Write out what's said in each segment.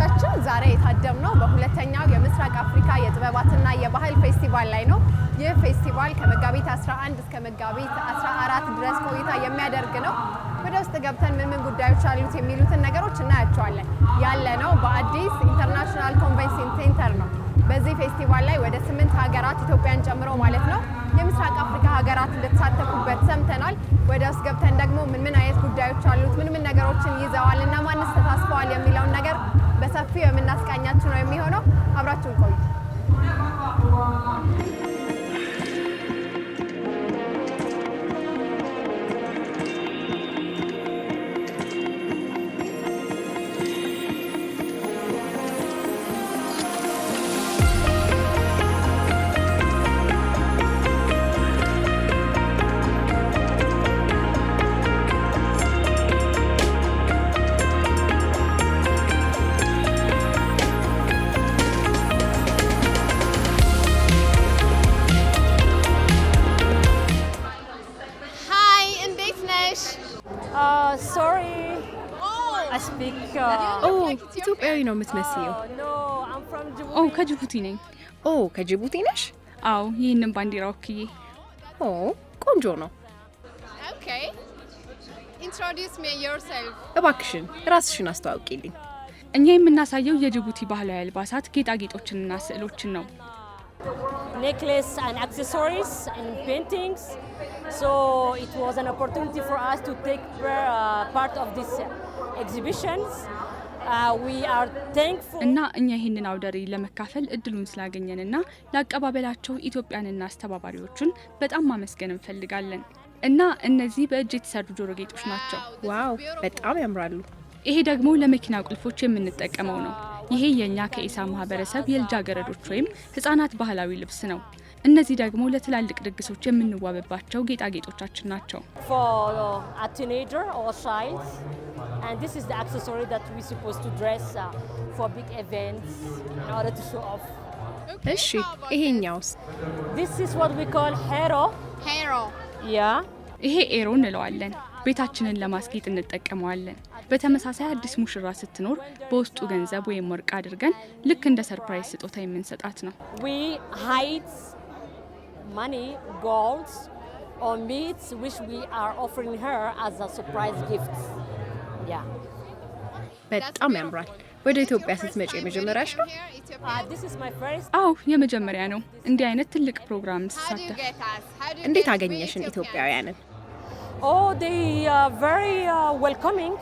ተመልካቾቻችን ዛሬ የታደምነው በሁለተኛው የምስራቅ አፍሪካ የጥበባትና የባህል ፌስቲቫል ላይ ነው። ይህ ፌስቲቫል ከመጋቢት 11 እስከ መጋቢት 14 ድረስ ቆይታ የሚያደርግ ነው። ወደ ውስጥ ገብተን ምን ጉዳዮች አሉት የሚሉትን ነገሮች እናያቸዋለን። ያለነው በአዲስ ኢንተርናሽናል ኮንቬንሽን ሴንተር ነው። በዚህ ፌስቲቫል ላይ ወደ 8 ሀገራት ኢትዮጵያን ጨምሮ ማለት ነው የምስራቅ አፍሪካ ሀገራት እንደተሳተፉበት ሰምተናል። ወደ ውስጥ ገብተን ደግሞ ምን አይነት ጉዳዮች አሉት፣ ምን ነገሮችን ይዘዋል እና ማንስ ተሳትፈዋል የሚለውን ነገር በሰፊው የምናስቃኛችሁ ነው የሚሆነው። አብራችሁን ቆዩ። ኢትዮጵያዊ ነው የምትመስየው። ከጅቡቲ ነኝ። ከጅቡቲ ነሽ? አዎ፣ ይህንን ባንዲራ ወክዬ። ቆንጆ ነው። እባክሽን ራስሽን አስተዋውቂልኝ። እኛ የምናሳየው የጅቡቲ ባህላዊ አልባሳት፣ ጌጣጌጦችንና ስዕሎችን ነው። Necklace and accessories and paintings. So it was an opportunity for us to take part of these exhibitions. We are thankful. እና እኛ ይህንን አውደ ርዕይ ለመካፈል እድሉን ስላገኘንና ለአቀባበላቸው ኢትዮጵያንና አስተባባሪዎቹን በጣም ማመስገን እንፈልጋለን። እና እነዚህ በእጅ የተሰሩ ጆሮ ጌጦች ናቸው። ዋው፣ በጣም ያምራሉ። ይሄ ደግሞ ለመኪና ቁልፎች የምንጠቀመው ነው። ይሄ የኛ ከኢሳ ማህበረሰብ የልጃገረዶች ወይም ህፃናት ባህላዊ ልብስ ነው። እነዚህ ደግሞ ለትላልቅ ድግሶች የምንዋበባቸው ጌጣጌጦቻችን ናቸው። For a teenager or a child, and this is the accessory that we supposed to dress for big events in order to show off. እሺ፣ ይሄኛውስ? This is what we call hero. Yeah. ይሄ ኤሮ እንለዋለን። ቤታችንን ለማስጌጥ እንጠቀመዋለን። በተመሳሳይ አዲስ ሙሽራ ስትኖር በውስጡ ገንዘብ ወይም ወርቅ አድርገን ልክ እንደ ሰርፕራይዝ ስጦታ የምንሰጣት ነው። We hide money, gold or meats which we are offering her as a surprise gift. Yeah. በጣም ያምራል። ወደ ኢትዮጵያ ስትመጪ የመጀመሪያሽ ነው? This is my first. አዎ፣ የመጀመሪያ ነው እንዲህ አይነት ትልቅ ፕሮግራም ስሳተፍ። እንዴት አገኘሽን ኢትዮጵያውያንን? They are very welcoming.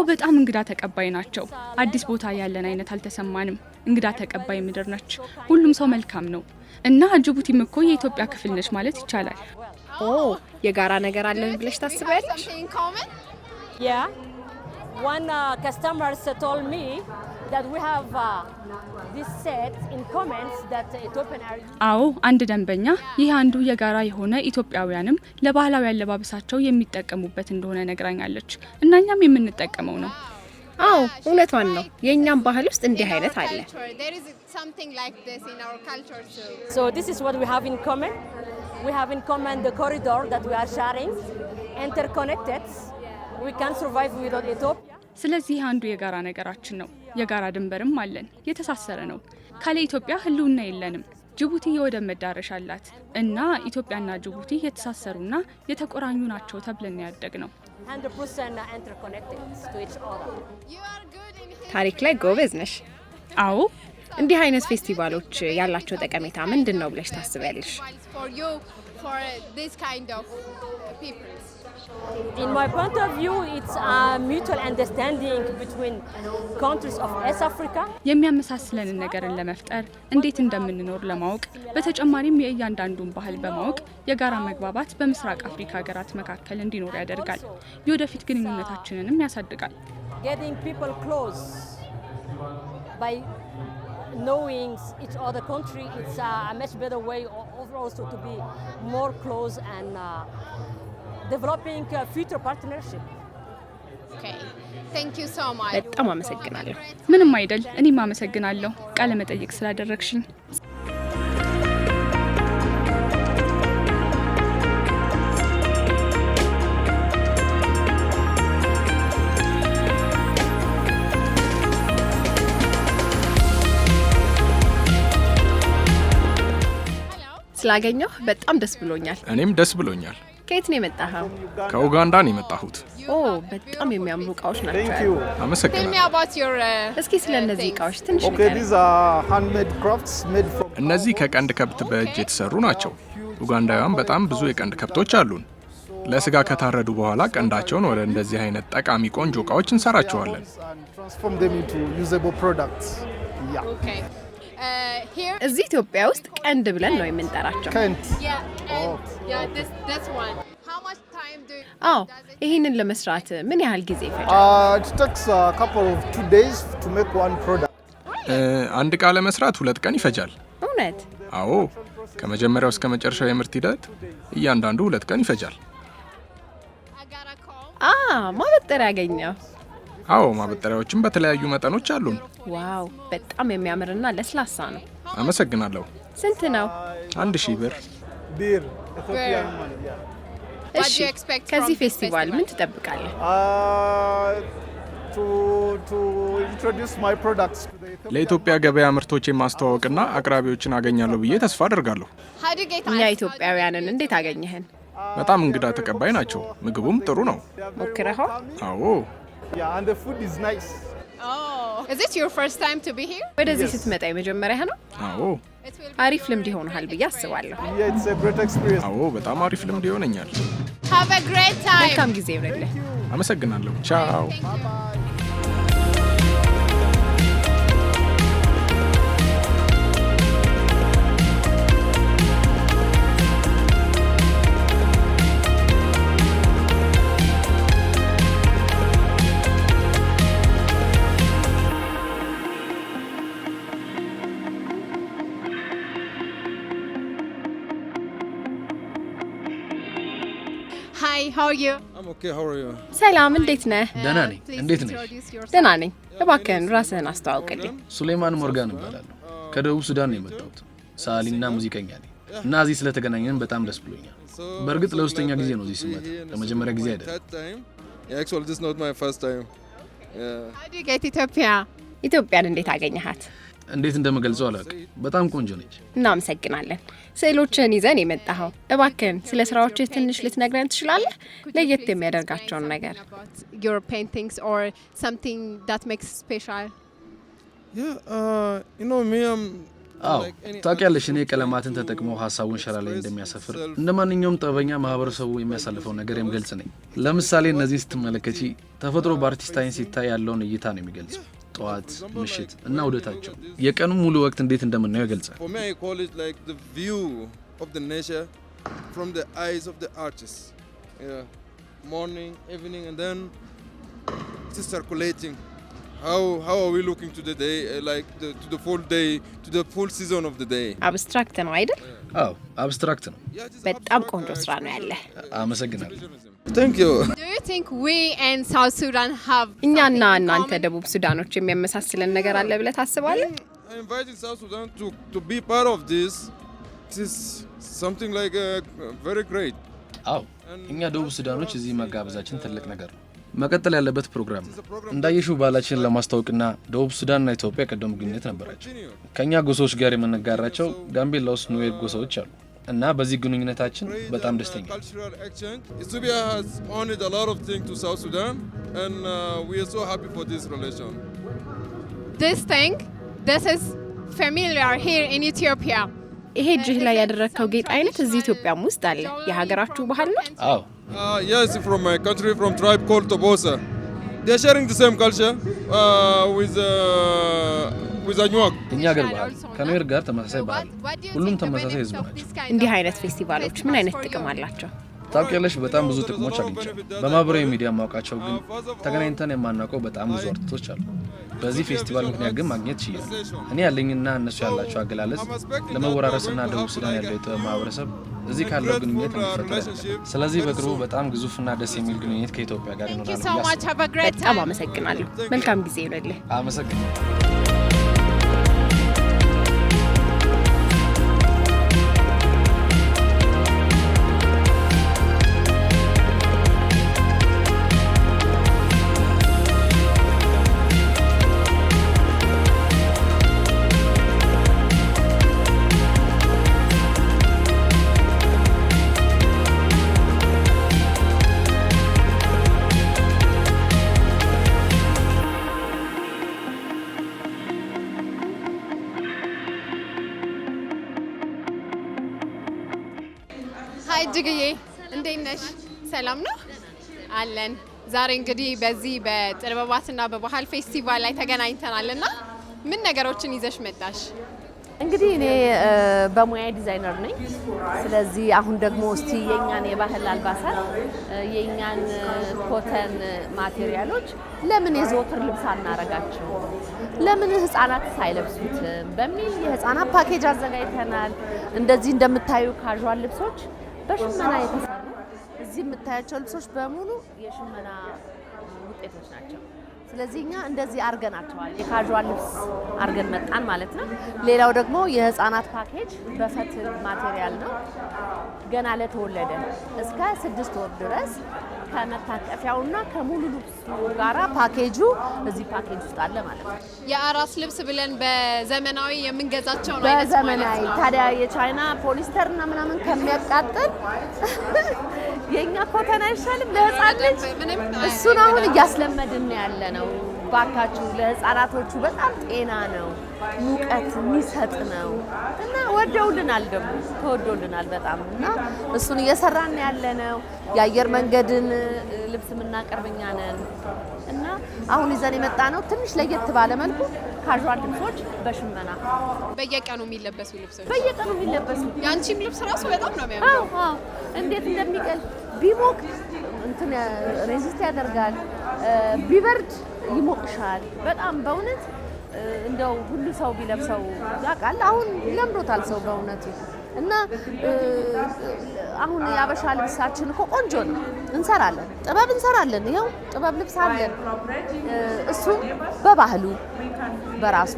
በጣም እንግዳ ተቀባይ ናቸው። አዲስ ቦታ ያለን አይነት አልተሰማንም። እንግዳ ተቀባይ ምድር ነች። ሁሉም ሰው መልካም ነው እና ጅቡቲም እኮ የኢትዮጵያ ክፍል ነች ማለት ይቻላል። የጋራ ነገር አለን ብለሽ ታስቢያለሽ? Yeah. One customer told me that we have this set in comments that Ethiopian are. አንድ ደንበኛ ይህ አንዱ የጋራ የሆነ ኢትዮጵያውያንም ለባህላዊ አለባበሳቸው የሚጠቀሙበት እንደሆነ ነግራኛለች እና እኛም የምንጠቀመው ነው። እውነቷን ነው። የኛም ባህል ውስጥ እንዲህ አይነት አለ። So this is what we have in common. We have in common the corridor that we are sharing, interconnected. We can survive without Ethiopia. ስለዚህ አንዱ የጋራ ነገራችን ነው። የጋራ ድንበርም አለን። የተሳሰረ ነው። ካለ ኢትዮጵያ ህልውና የለንም። ጅቡቲ የወደብ መዳረሻ አላት እና ኢትዮጵያና ጅቡቲ የተሳሰሩና የተቆራኙ ናቸው ተብለን ያደግነው። 100% interconnected to each other. ታሪክ ላይ ጎበዝ ነሽ። እንዲህ አይነት ፌስቲቫሎች ያላቸው ጠቀሜታ ምንድን ነው ብለሽ ታስቢያለሽ? In my point of view, it's a mutual understanding between countries of East Africa. የሚያመሳስለንን ነገርን ለመፍጠር እንዴት እንደምንኖር ለማወቅ በተጨማሪም የእያንዳንዱን ባህል በማወቅ የጋራ መግባባት በምስራቅ አፍሪካ ሀገራት መካከል እንዲኖር ያደርጋል። የወደፊት ግንኙነታችንንም ያሳድጋል። Getting people close by knowing each other country, it's a much better way also to be more close and developing a future partnership. Thank you so much. በጣም አመሰግናለሁ። ምንም አይደል። እኔም አመሰግናለሁ ቃለ መጠይቅ ስላደረግሽኝ። ስላገኘሁ በጣም ደስ ብሎኛል። እኔም ደስ ብሎኛል። ከየት ነው የመጣኸው? ከኡጋንዳ ነው የመጣሁት። በጣም የሚያምሩ እቃዎች ናቸው። አመሰግናለሁ። እስኪ ስለ እነዚህ እቃዎች ትንሽ እነዚህ ከቀንድ ከብት በእጅ የተሰሩ ናቸው። ኡጋንዳውያን በጣም ብዙ የቀንድ ከብቶች አሉን። ለስጋ ከታረዱ በኋላ ቀንዳቸውን ወደ እንደዚህ አይነት ጠቃሚ ቆንጆ እቃዎች እንሰራቸዋለን። እዚህ ኢትዮጵያ ውስጥ ቀንድ ብለን ነው የምንጠራቸው። ይህንን ለመስራት ምን ያህል ጊዜ ይፈጃል? አንድ እቃ ለመስራት 2 ቀን ይፈጃል። እውነት? አዎ፣ ከመጀመሪያው እስከ መጨረሻው የምርት ሂደት እያንዳንዱ 2 ቀን ይፈጃል። ማበጠሪያ ያገኘው? አዎ፣ ማበጠሪያዎችም በተለያዩ መጠኖች አሉን። ዋው፣ በጣም የሚያምርና ለስላሳ ነው። አመሰግናለሁ። ስንት ነው? 1000 ብር። እሺ፣ ከዚህ ፌስቲቫል ምን ትጠብቃለህ? ለኢትዮጵያ ገበያ ምርቶችን ማስተዋወቅና አቅራቢዎችን አገኛለሁ ብዬ ተስፋ አደርጋለሁ። እኛ ኢትዮጵያውያንን እንዴት አገኘህን? በጣም እንግዳ ተቀባይ ናቸው። ምግቡም ጥሩ ነው። ሞክረኸው? አዎ። ወደዚህ ስትመጣ የመጀመሪያህ ነው? አዎ። አሪፍ ልምድ ይሆናል ብዬ አስባለሁ። አዎ፣ በጣም አሪፍ ልምድ ይሆነኛል። መልካም ጊዜ ይሁንልህ። አመሰግናለሁ። ቻው። Hi, how are you? I'm okay, how are you? ሰላም፣ እንዴት ነህ? ደህና ነኝ። እንዴት ነሽ? ደህና ነኝ። እባክህን ራስህን አስተዋውቅልኝ። ሱሌማን ሞርጋን እባላለሁ። ከደቡብ ሱዳን ነው የመጣሁት። ሰዓሊና ሙዚቀኛ ነኝ እና እዚህ ስለተገናኘን በጣም ደስ ብሎኛል። በእርግጥ ለሶስተኛ ጊዜ ነው እዚህ ስመጣ፣ ለመጀመሪያ ጊዜ አይደለም። Actually, this is not my first time. How do you get Ethiopia? ኢትዮጵያን እንዴት አገኘሃት? እንዴት እንደምገልጸው አላውቅም። በጣም ቆንጆ ነች። እናመሰግናለን። ስዕሎችን ይዘን የመጣኸው፣ እባክህን ስለ ስራዎችህ ትንሽ ልትነግረን ትችላለህ? ለየት የሚያደርጋቸውን ነገር። Your paintings or something that makes special? You know me, አዎ፣ ታውቂያለሽ፣ እኔ ቀለማትን ተጠቅሞ ሀሳቡን ሸራ ላይ እንደሚያሰፍር እንደ ማንኛውም ጠበኛ ማህበረሰቡ የሚያሳልፈው ነገር የምገልጽ ነኝ። ለምሳሌ እነዚህ ስትመለከቺ ተፈጥሮ በአርቲስት አይን ሲታይ ያለውን እይታ ነው የሚገልጸው። ጠዋት፣ ምሽት እና ውደታቸው የቀኑ ሙሉ ወቅት እንዴት እንደምናየው ይገልጻል። For me, I call it like the view of the nature from the eyes of the artist. Morning, evening, and then just circulating. How are we looking to the day, to the full day, to the full season of the day? አብስትራክት ነው አይደል? አዎ፣ አብስትራክት ነው። በጣም ቆንጆ ስራ ነው ያለህ። አመሰግናለሁ። Thank you. Do you think we and South Sudan have እኛና እናንተ ደቡብ ሱዳኖች የሚያመሳስለን ነገር አለ ብለህ ታስባለህ? I invited South Sudan to be part of this. This is something like very great. አዎ፣ እኛ ደቡብ ሱዳኖች እዚህ መጋበዛችን ትልቅ ነገር ነው። መቀጠል ያለበት ፕሮግራም ነው። እንዳየሽው ባህላችንን ለማስተዋወቅና ደቡብ ሱዳንና ኢትዮጵያ ቀደም ግንኙነት ነበራቸው። ከኛ ጎሳዎች ጋር የምንጋራቸው ጋምቤላ ውስጥ ኑዌር ጎሳዎች አሉ እና በዚህ ግንኙነታችን በጣም ደስተኛ ነን። Ethiopia has honored a lot of things to South Sudan and we are so happy for this relation. This is familiar here in Ethiopia. ይሄ እጅህ ላይ ያደረከው ጌጥ አይነት እዚህ ኢትዮጵያም ውስጥ አለ። የሀገራችሁ ባህል ነው? አዎ። Yes, from my country, from tribe called Tobosa. They are sharing the same culture with Anuak. እኛ ሀገር ባህል ከኑዌር ጋር ተመሳሳይ ባህል፣ ሁሉም ተመሳሳይ ህዝብ ናቸው። እንዲህ አይነት ፌስቲቫሎች ምን አይነት ጥቅም አላቸው? ታውቂያለሽ፣ በጣም ብዙ ጥቅሞች አግኝቻለሁ። በማህበራዊ ሚዲያ ማውቃቸው ግን ተገናኝተን የማናውቀው በጣም ብዙ አርቲስቶች አሉ። በዚህ ፌስቲቫል ምክንያት ግን ማግኘት ችያለሁ። እኔ ያለኝና እነሱ ያላቸው አገላለጽ ለመወራረስና ደቡብ ሱዳን ያለው የጥበብ ማህበረሰብ እዚህ ካለው ግንኙነት የሚፈጠር። ስለዚህ በቅርቡ በጣም ግዙፍና ደስ የሚል ግንኙነት ከኢትዮጵያ ጋር ይኖራል። በጣም አመሰግናለሁ። መልካም ጊዜ ይሁንልህ። አመሰግናለሁ። ሃይ እጅግዬ እንዴት ነሽ? ሰላም ነው አለን። ዛሬ እንግዲህ በዚህ በጥበባትና በባህል ፌስቲቫል ላይ ተገናኝተናልና ምን ነገሮችን ይዘሽ መጣሽ? እንግዲህ እኔ በሙያ ዲዛይነር ነኝ። ስለዚህ አሁን ደግሞ እስቲ የኛን የባህል አልባሳት የኛን ኮተን ማቴሪያሎች ለምን የዘወትር ልብስ አናረጋቸው? ለምን ህፃናት ሳይለብሱት በሚል የህፃናት ፓኬጅ አዘጋጅተናል። እንደዚህ እንደምታዩ ካዥዋል ልብሶች በሽመና የተሰሩ እዚህ የምታያቸው ልብሶች በሙሉ የሽመና ውጤቶች ናቸው። ስለዚህ እኛ እንደዚህ አርገናቸዋል። የካዥዋል ልብስ አርገን መጣን ማለት ነው። ሌላው ደግሞ የህፃናት ፓኬጅ በፈትል ማቴሪያል ነው። ገና ለተወለደ እስከ 6 ወር ድረስ ከመታቀፊያውና ከሙሉ ልብሱ ጋራ ፓኬጁ እዚህ ፓኬጅ ውስጥ አለ ማለት ነው። የአራስ ልብስ ብለን በዘመናዊ የምንገዛቸው ነው አይነት በዘመናዊ ታዲያ የቻይና ፖሊስተርና ምናምን ከሚያቃጥል የኛ ኮተን አይሻልም ለህፃን ልጅ? እሱን አሁን እያስለመድን ያለ ነው። ባካችሁ ለህፃናቶቹ በጣም ጤና ነው፣ ሙቀት የሚሰጥ ነው እና ወደውልናል፣ ደግሞ ተወዶልናል በጣም እና እሱን እየሰራን ያለ ነው። የአየር መንገድን ልብስ የምናቀርብኛ ነን እና አሁን ይዘን የመጣ ነው ትንሽ ለየት ባለ መልኩ ካዥዋል ልብሶች በሽመና በየቀኑ የሚለበሱ ልብሶች በየቀኑ የሚለበሱ ያንቺም ልብስ ራሱ በጣም ነው የሚያምረው። አዎ እንዴት እንደሚቀል ቢሞቅ እንትን ሬዚስት ያደርጋል፣ ቢበርድ ይሞቅሻል። በጣም በእውነት እንደው ሁሉ ሰው ቢለብሰው ያውቃል። አሁን ለምዶታል ሰው በእውነቱ እና አሁን የአበሻ ልብሳችን እኮ ቆንጆ ነው። እንሰራለን፣ ጥበብ እንሰራለን። ይኸው ጥበብ ልብስ አለን። እሱ በባህሉ በራሱ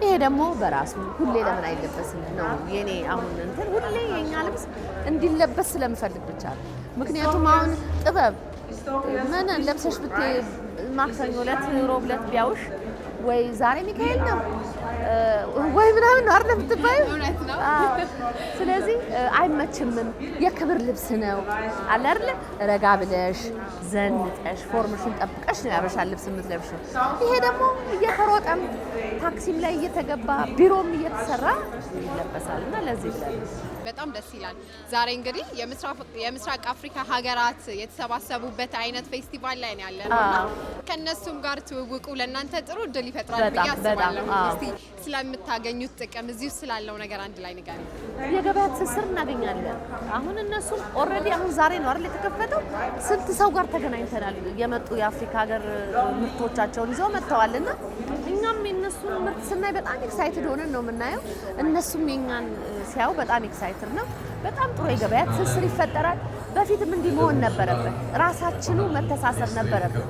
ይሄ ደግሞ በራሱ ሁሌ ለምን አይለበስም ነው የኔ አሁን እንትን ሁሌ የኛ ልብስ እንዲለበስ ስለምፈልግ ብቻ ነው። ምክንያቱም አሁን ጥበብ ምን ለብሰሽ ብትይ ማክሰኞ ዕለት ሮብ ዕለት ቢያውሽ ወይ ዛሬ ሚካኤል ነው ወይ ምናምን ነው አይደል የምትባዩ? ስለዚህ አይመችምም። የክብር ልብስ ነው አለ አይደል? ረጋ ብለሽ ዘንጠሽ ፎርምሽን ጠብቀሽ ነው ያበሻ ልብስ የምትለብሽው። ይሄ ደግሞ እየተሮጠም ታክሲም ላይ እየተገባ ቢሮም እየተሰራ ይለበሳል እና ለዚህ ብለን በጣም ደስ ይላል። ዛሬ እንግዲህ የምስራቅ አፍሪካ ሀገራት የተሰባሰቡበት አይነት ፌስቲቫል ላይ ነው ያለነው እና ከነሱም ጋር ትውውቁ ለእናንተ ጥሩ እድል ይፈጥራል ብዬ አስባለሁ። እስቲ ስለምታገኙት ጥቅም እዚሁ ስላለው ነገር አንድ ላይ ንገሪ። የገበያ ትስስር እናገኛለን። አሁን እነሱም ኦልሬዲ አሁን ዛሬ ነው አይደል የተከፈተው። ስንት ሰው ጋር ተገናኝተናል። የመጡ የአፍሪካ ሀገር ምርቶቻቸውን ይዘው መጥተዋልና እኛም የነሱን ምርት ስናይ በጣም ኤክሳይትድ ሆነን ነው የምናየው። እነሱም የኛን ሲያዩ በጣም ኤክሳይትድ ነው። በጣም ጥሩ የገበያ ትስስር ይፈጠራል። በፊትም እንዲህ መሆን ነበረበት። ራሳችኑ መተሳሰር ነበረበት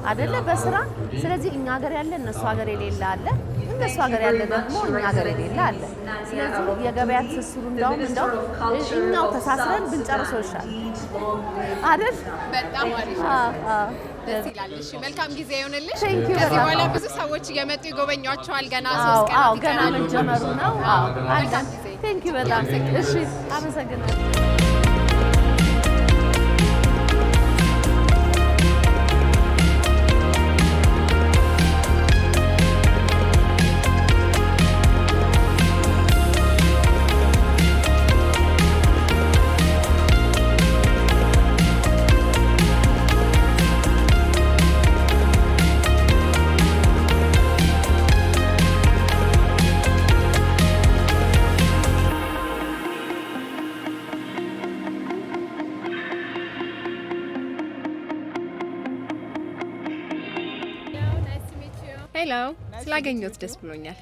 አይደለ በስራ። ስለዚህ እኛ ሀገር ያለ እነሱ ሀገር የሌለ አለ፣ እነሱ ሀገር ያለ ደግሞ እኛ ሀገር የሌለ አለ። ስለዚህ የገበያ ትስስሩ እንደው እኛው ተሳስረን ብንጨርሰው ይሻላል አይደል? በጣም አሪፍ ደስ ይላል። እሺ መልካም ጊዜ ይሁንልሽ። ከዚህ በኋላ ብዙ ሰዎች እየመጡ ይጎበኟቸዋል። ገና 3 ቀናት ገና መጀመሩ ነው። መልካም ጊዜ። ቴንክ ዩ በጣም እሺ፣ አመሰግናለሁ። ሄሎ፣ ስላገኘሁት ደስ ብሎኛል።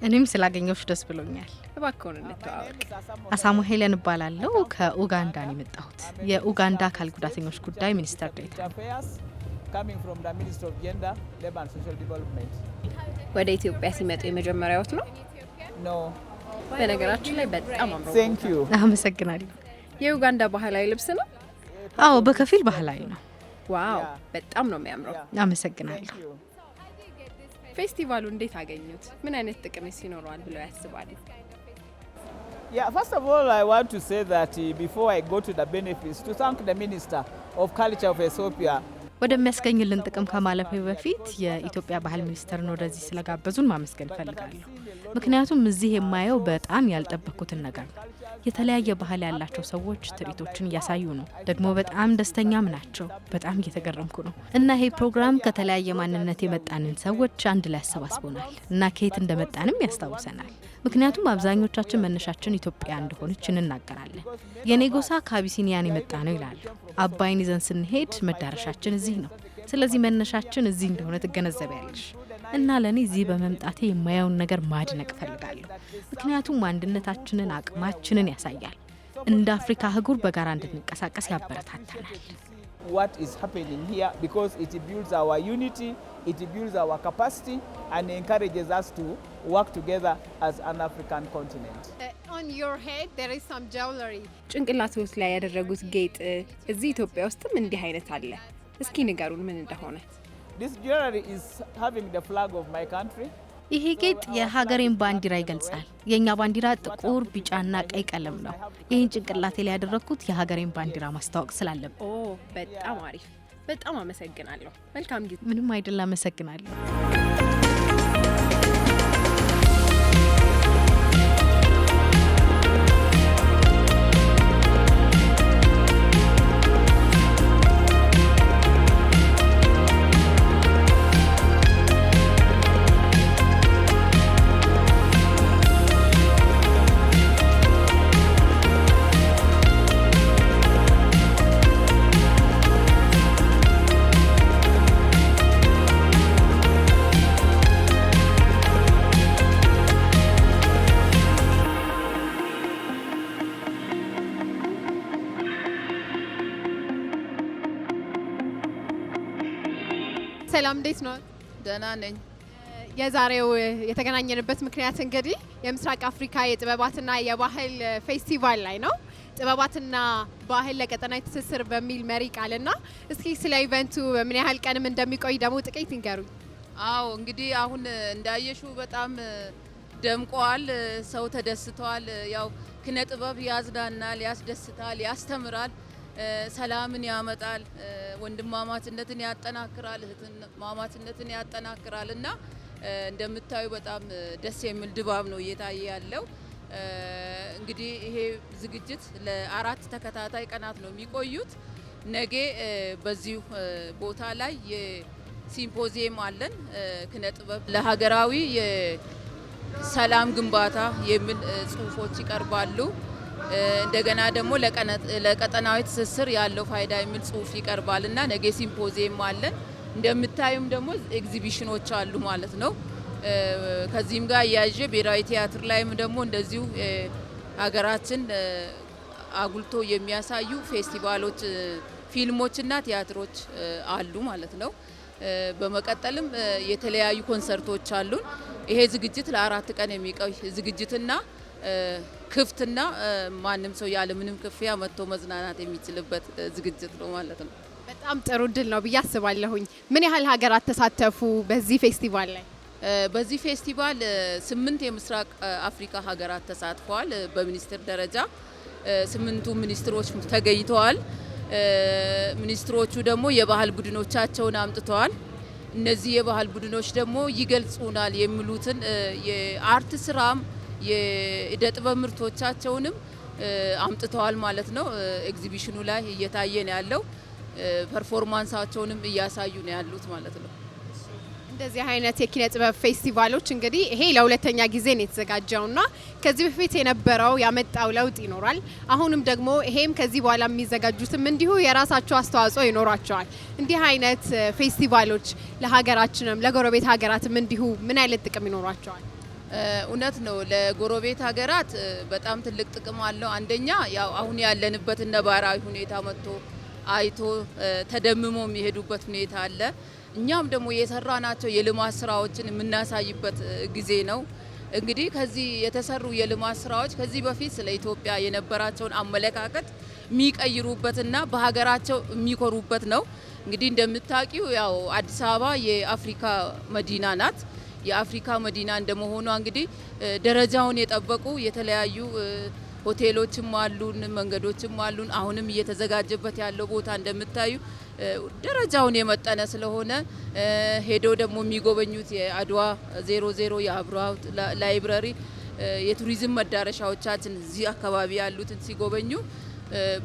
እኔም ስላገኘሁሽ ደስ ብሎኛል። እባክዎን እንተዋወቅ። አሳሙ ሄለን እባላለሁ። ከኡጋንዳ ነው የመጣሁት። የኡጋንዳ አካል ጉዳተኞች ጉዳይ ሚኒስትር ዴኤታ። ወደ ኢትዮጵያ ሲመጡ የመጀመሪያዎት ነው? በነገራችን ላይ በጣም አምሮ። አመሰግናለሁ። የኡጋንዳ ባህላዊ ልብስ ነው? አዎ፣ በከፊል ባህላዊ ነው። ዋው፣ በጣም ነው የሚያምረው። አመሰግናለሁ። ፌስቲቫሉ እንዴት አገኙት? ምን አይነት ጥቅም ይኖረዋል ብለው ያስባሉ? Yeah, first of all, I want to say that before I go to the benefits, to thank the Minister of Culture of Ethiopia. ወደሚያስገኝልን ጥቅም ከማለፌ በፊት የኢትዮጵያ ባህል ሚኒስቴርን ወደዚህ ስለጋበዙን ማመስገን እፈልጋለሁ። ምክንያቱም እዚህ የማየው በጣም ያልጠበቅኩትን ነገር ነው። የተለያየ ባህል ያላቸው ሰዎች ትርኢቶችን እያሳዩ ነው። ደግሞ በጣም ደስተኛም ናቸው። በጣም እየተገረምኩ ነው። እና ይሄ ፕሮግራም ከተለያየ ማንነት የመጣንን ሰዎች አንድ ላይ አሰባስቦናል እና ከየት እንደመጣንም ያስታውሰናል። ምክንያቱም አብዛኞቻችን መነሻችን ኢትዮጵያ እንደሆነች እንናገራለን። የኔ ጎሳ ከአቢሲኒያን የመጣ ነው ይላሉ። አባይን ይዘን ስንሄድ መዳረሻችን እዚህ ነው። ስለዚህ መነሻችን እዚህ እንደሆነ ትገነዘቢያለሽ። እና ለኔ እዚህ በመምጣቴ የማየውን ነገር ማድነቅ ፈልጋለሁ። ምክንያቱም አንድነታችንን፣ አቅማችንን ያሳያል። እንደ አፍሪካ አህጉር በጋራ እንድንቀሳቀስ ያበረታታናል። What is happening here because it builds our unity, it builds our capacity and encourages us to work together as an African continent. On your head there is some jewelry. ጭንቅላቶት ላይ ያደረጉት ጌጥ እዚህ ኢትዮጵያ ውስጥም እንዲህ አይነት አለ። እስኪ ንገሩን ምን እንደሆነ። This jewelry is having the flag of my country. ይሄ ጌጥ የሀገሬን ባንዲራ ይገልጻል። የኛ ባንዲራ ጥቁር፣ ቢጫና ቀይ ቀለም ነው። ይህን ጭንቅላቴ ላይ ያደረኩት የሀገሬን ባንዲራ ማስተዋወቅ ስላለብኝ። በጣም አሪፍ። በጣም አመሰግናለሁ። መልካም ጊዜ። ምንም አይደል፣ አመሰግናለሁ። ሰላም እንዴት ነው? ደህና ነኝ። የዛሬው የተገናኘንበት ምክንያት እንግዲህ የምስራቅ አፍሪካ የጥበባትና የባህል ፌስቲቫል ላይ ነው። ጥበባትና ባህል ለቀጠናዊ ትስስር በሚል መሪ ቃልና እስኪ ስለ ኢቨንቱ በምን ያህል ቀንም እንደሚቆይ ደግሞ ጥቂት ይንገሩኝ። አዎ እንግዲህ አሁን እንዳየሹ በጣም ደምቋል። ሰው ተደስተዋል። ያው ኪነ ጥበብ ያዝናናል፣ ያስደስታል፣ ያስተምራል፣ ሰላምን ያመጣል፣ ወንድማማችነትን ያጠናክራል፣ እህትማማችነትን ያጠናክራል እና እንደምታዩ በጣም ደስ የሚል ድባብ ነው እየታየ ያለው። እንግዲህ ይሄ ዝግጅት ለ4 ተከታታይ ቀናት ነው የሚቆዩት። ነገ በዚሁ ቦታ ላይ የሲምፖዚየም አለን። ኪነ ጥበብ ለሀገራዊ የሰላም ግንባታ የሚል ጽሁፎች ይቀርባሉ። እንደገና ደግሞ ለቀጠናዊ ትስስር ያለው ፋይዳ የሚል ጽሁፍ ይቀርባል እና ነገ ሲምፖዚየም አለን። እንደምታዩም ደግሞ ኤግዚቢሽኖች አሉ ማለት ነው። ከዚህም ጋር እያያዤ ብሔራዊ ቲያትር ላይም ደግሞ እንደዚሁ ሀገራችን አጉልቶ የሚያሳዩ ፌስቲቫሎች፣ ፊልሞችና ቲያትሮች አሉ ማለት ነው። በመቀጠልም የተለያዩ ኮንሰርቶች አሉን። ይሄ ዝግጅት ለ4 ቀን የሚቆይ ዝግጅትና ክፍትና ማንም ሰው ያለ ምንም ክፍያ መጥቶ መዝናናት የሚችልበት ዝግጅት ነው ማለት ነው። በጣም ጥሩ እድል ነው ብዬ አስባለሁኝ። ምን ያህል ሀገራት ተሳተፉ በዚህ ፌስቲቫል ላይ? በዚህ ፌስቲቫል 8 የምስራቅ አፍሪካ ሀገራት ተሳትፈዋል። በሚኒስትር ደረጃ 8ቱ ሚኒስትሮች ተገኝተዋል። ሚኒስትሮቹ ደግሞ የባህል ቡድኖቻቸውን አምጥተዋል። እነዚህ የባህል ቡድኖች ደግሞ ይገልጹናል የሚሉትን የአርት ስራም የእደ ጥበብ ምርቶቻቸውንም አምጥተዋል ማለት ነው። ኤግዚቢሽኑ ላይ እየታየ ነው ያለው። ፐርፎርማንሳቸውንም እያሳዩ ነው ያሉት ማለት ነው። እንደዚህ አይነት የኪነ ጥበብ ፌስቲቫሎች እንግዲህ ይሄ ለሁለተኛ ጊዜ ነው የተዘጋጀውና ከዚህ በፊት የነበረው ያመጣው ለውጥ ይኖራል። አሁንም ደግሞ ይሄም ከዚህ በኋላ የሚዘጋጁትም እንዲሁ የራሳቸው አስተዋጽኦ ይኖራቸዋል። እንዲህ አይነት ፌስቲቫሎች ለሀገራችንም ለጎረቤት ሀገራትም እንዲሁ ምን አይነት ጥቅም ይኖራቸዋል? እውነት ነው። ለጎረቤት ሀገራት በጣም ትልቅ ጥቅም አለው። አንደኛ ያው አሁን ያለንበት ነባራዊ ሁኔታ መጥቶ አይቶ ተደምሞ የሚሄዱበት ሁኔታ አለ። እኛም ደግሞ የሰራናቸው የልማት ስራዎችን የምናሳይበት ጊዜ ነው። እንግዲህ ከዚህ የተሰሩ የልማት ስራዎች ከዚህ በፊት ስለ ኢትዮጵያ የነበራቸውን አመለካከት የሚቀይሩበትና በሀገራቸው የሚኮሩበት ነው። እንግዲህ እንደምታውቂው ያው አዲስ አበባ የአፍሪካ መዲና ናት። የአፍሪካ መዲና እንደመሆኗ እንግዲህ ደረጃውን የጠበቁ የተለያዩ ሆቴሎችም አሉን፣ መንገዶችም አሉን። አሁንም እየተዘጋጀበት ያለው ቦታ እንደምታዩ ደረጃውን የመጠነ ስለሆነ ሄዶ ደግሞ የሚጎበኙት የአድዋ 00 የአብርሃ ላይብረሪ የቱሪዝም መዳረሻዎቻችን እዚህ አካባቢ ያሉትን ሲጎበኙ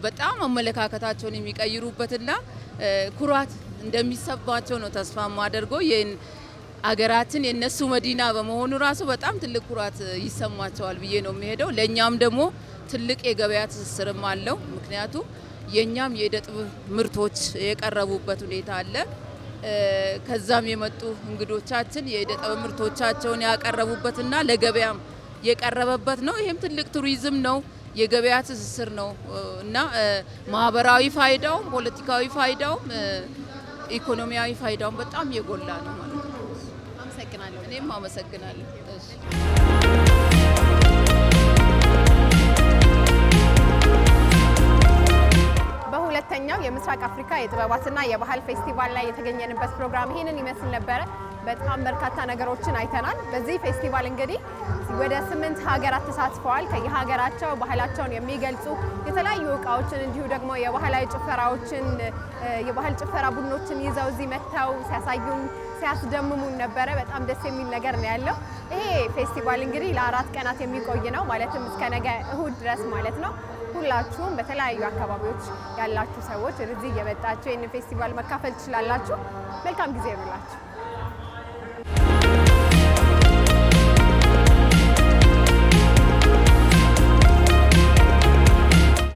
በጣም አመለካከታቸውን የሚቀይሩበትና ኩራት እንደሚሰማቸው ነው ተስፋ ማደርገው። አገራችን የነሱ መዲና በመሆኑ ራሱ በጣም ትልቅ ኩራት ይሰማቸዋል ብዬ ነው የሚሄደው። ለኛም ደግሞ ትልቅ የገበያ ትስስርም አለው። ምክንያቱም የኛም የእደ ጥበብ ምርቶች የቀረቡበት ሁኔታ አለ። ከዛም የመጡ እንግዶቻችን የእደ ጥበብ ምርቶቻቸውን ያቀረቡበትና ለገበያም የቀረበበት ነው። ይሄም ትልቅ ቱሪዝም ነው፣ የገበያ ትስስር ነው እና ማህበራዊ ፋይዳውም ፖለቲካዊ ፋይዳውም ኢኮኖሚያዊ ፋይዳውም በጣም የጎላ ነው ማለት ነው። አመሰግናለሁ። እኔም አመሰግናለሁ። እሺ በሁለተኛው የምስራቅ አፍሪካ የጥበባትና የባህል ፌስቲቫል ላይ የተገኘንበት ፕሮግራም ይህንን ይመስል ነበረ። በጣም በርካታ ነገሮችን አይተናል። በዚህ ፌስቲቫል እንግዲህ ወደ 8 ሀገራት ተሳትፈዋል። ከየሀገራቸው ባህላቸውን የሚገልጹ የተለያዩ እቃዎችን እንዲሁ ደግሞ የባህላዊ ጭፈራዎችን የባህል ጭፈራ ቡድኖችን ይዘው እዚህ መጥተው ሲያሳዩን ሲያስደምሙን ነበረ። በጣም ደስ የሚል ነገር ነው ያለው። ይሄ ፌስቲቫል እንግዲህ ለ4 ቀናት የሚቆይ ነው፣ ማለትም እስከ ነገ እሁድ ድረስ ማለት ነው። ሁላችሁም በተለያዩ አካባቢዎች ያላችሁ ሰዎች እዚህ እየመጣችሁ ይህንን ፌስቲቫል መካፈል ትችላላችሁ። መልካም ጊዜ ይሁንላችሁ።